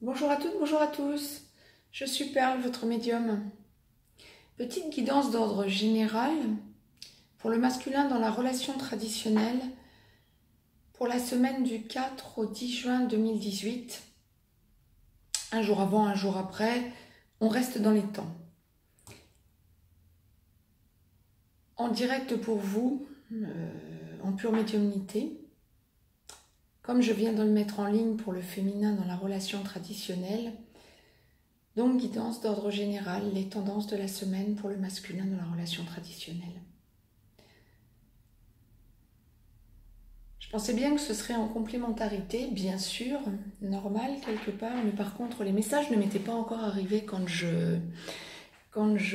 Bonjour à toutes, bonjour à tous. Je suis Perle, votre médium. Petite guidance d'ordre général pour le masculin dans la relation traditionnelle pour la semaine du 4 au 10 juin 2018. Un jour avant, un jour après, on reste dans les temps. En direct pour vous, en pure médiumnité, comme je viens de le mettre en ligne pour le féminin dans la relation traditionnelle. Donc, guidance d'ordre général, les tendances de la semaine pour le masculin dans la relation traditionnelle. Je pensais bien que ce serait en complémentarité, bien sûr, normal quelque part, mais par contre, les messages ne m'étaient pas encore arrivés quand je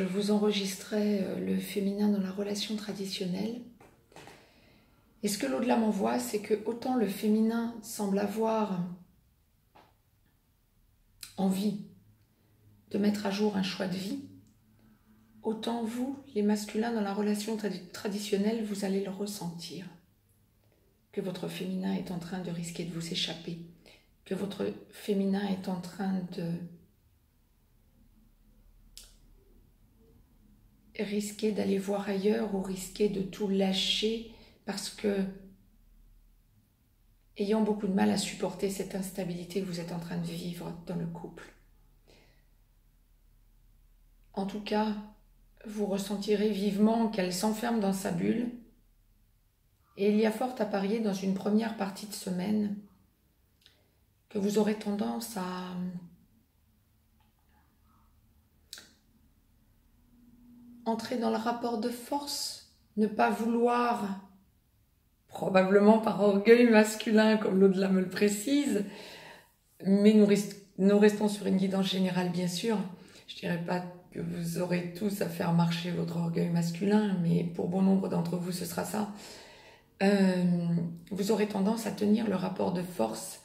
vous enregistrais le féminin dans la relation traditionnelle. Et ce que l'au-delà m'envoie, c'est que autant le féminin semble avoir envie de mettre à jour un choix de vie, autant vous, les masculins dans la relation traditionnelle, vous allez le ressentir. Que votre féminin est en train de risquer de vous échapper, que votre féminin est en train de risquer d'aller voir ailleurs ou risquer de tout lâcher parce que, ayant beaucoup de mal à supporter cette instabilité que vous êtes en train de vivre dans le couple. En tout cas, vous ressentirez vivement qu'elle s'enferme dans sa bulle et il y a fort à parier dans une première partie de semaine que vous aurez tendance à entrer dans le rapport de force, ne pas vouloir, probablement par orgueil masculin comme l'au-delà me le précise, mais nous restons sur une guidance générale bien sûr. Je ne dirais pas que vous aurez tous à faire marcher votre orgueil masculin, mais pour bon nombre d'entre vous ce sera ça. Vous aurez tendance à tenir le rapport de force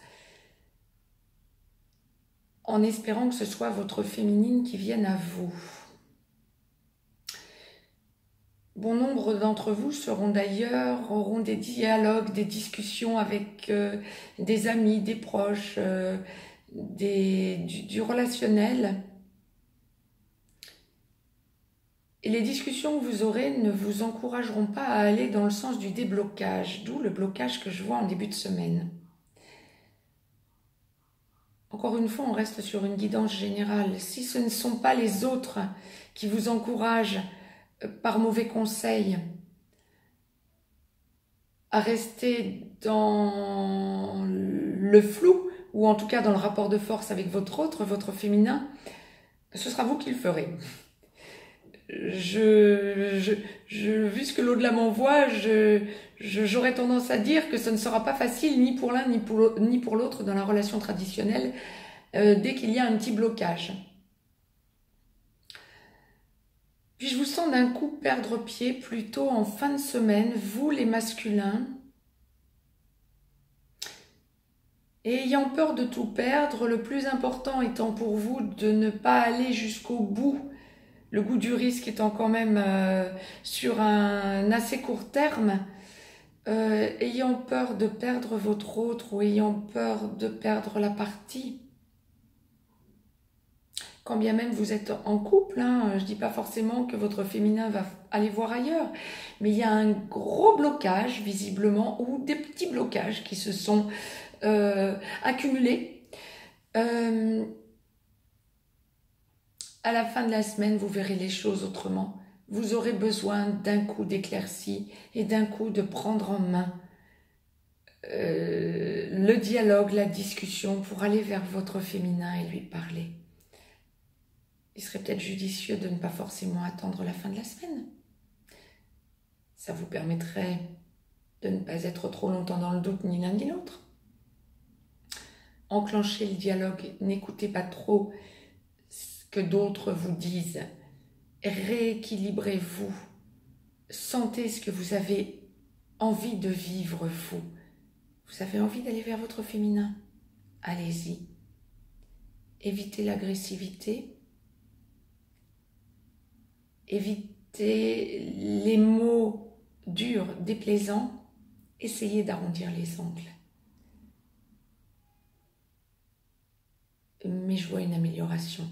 en espérant que ce soit votre féminine qui vienne à vous. Bon nombre d'entre vous auront des dialogues, des discussions avec des amis, des proches, du relationnel. Et les discussions que vous aurez ne vous encourageront pas à aller dans le sens du déblocage, d'où le blocage que je vois en début de semaine. Encore une fois, on reste sur une guidance générale. Si ce ne sont pas les autres qui vous encouragent par mauvais conseil à rester dans le flou, ou en tout cas dans le rapport de force avec votre féminin, ce sera vous qui le ferez. Vu ce que l'au-delà m'envoie, j'aurais tendance à dire que ce ne sera pas facile ni pour l'un ni pour l'autre dans la relation traditionnelle dès qu'il y a un petit blocage. Puis je vous sens d'un coup perdre pied plutôt en fin de semaine, vous les masculins, et ayant peur de tout perdre, le plus important étant pour vous de ne pas aller jusqu'au bout, le goût du risque étant quand même sur un assez court terme, ayant peur de perdre votre autre ou ayant peur de perdre la partie. Quand bien même vous êtes en couple, je ne dis pas forcément que votre féminin va aller voir ailleurs, mais il y a un gros blocage visiblement ou des petits blocages qui se sont accumulés. À la fin de la semaine, vous verrez les choses autrement. Vous aurez besoin d'un coup d'éclaircie et d'un coup de prendre en main le dialogue, la discussion pour aller vers votre féminin et lui parler. Il serait peut-être judicieux de ne pas forcément attendre la fin de la semaine. Ça vous permettrait de ne pas être trop longtemps dans le doute ni l'un ni l'autre. Enclenchez le dialogue, n'écoutez pas trop ce que d'autres vous disent. Rééquilibrez-vous. Sentez ce que vous avez envie de vivre, vous. Vous avez envie d'aller vers votre féminin? Allez-y. Évitez l'agressivité. Évitez les mots durs, déplaisants. Essayez d'arrondir les angles. mais je vois une amélioration.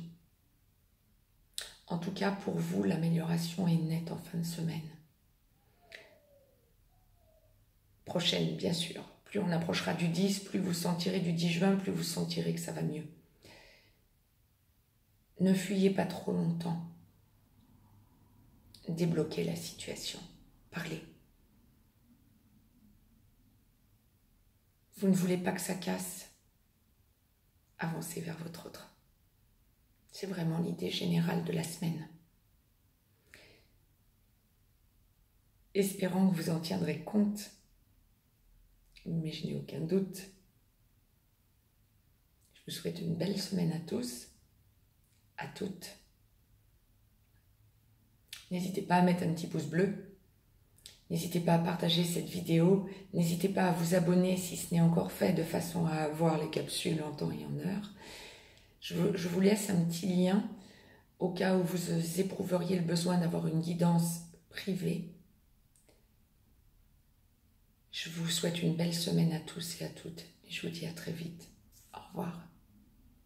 En tout cas, pour vous, l'amélioration est nette en fin de semaine. Prochaine, bien sûr. Plus on approchera du 10, plus vous sentirez du 10 juin, plus vous sentirez que ça va mieux. Ne fuyez pas trop longtemps. Débloquez la situation. Parlez. Vous ne voulez pas que ça casse. Avancez vers votre autre. C'est vraiment l'idée générale de la semaine. Espérant que vous en tiendrez compte, mais je n'ai aucun doute. Je vous souhaite une belle semaine à tous, à toutes. N'hésitez pas à mettre un petit pouce bleu. N'hésitez pas à partager cette vidéo. N'hésitez pas à vous abonner si ce n'est encore fait, de façon à avoir les capsules en temps et en heure. Je vous laisse un petit lien au cas où vous éprouveriez le besoin d'avoir une guidance privée. Je vous souhaite une belle semaine à tous et à toutes. Et je vous dis à très vite. Au revoir.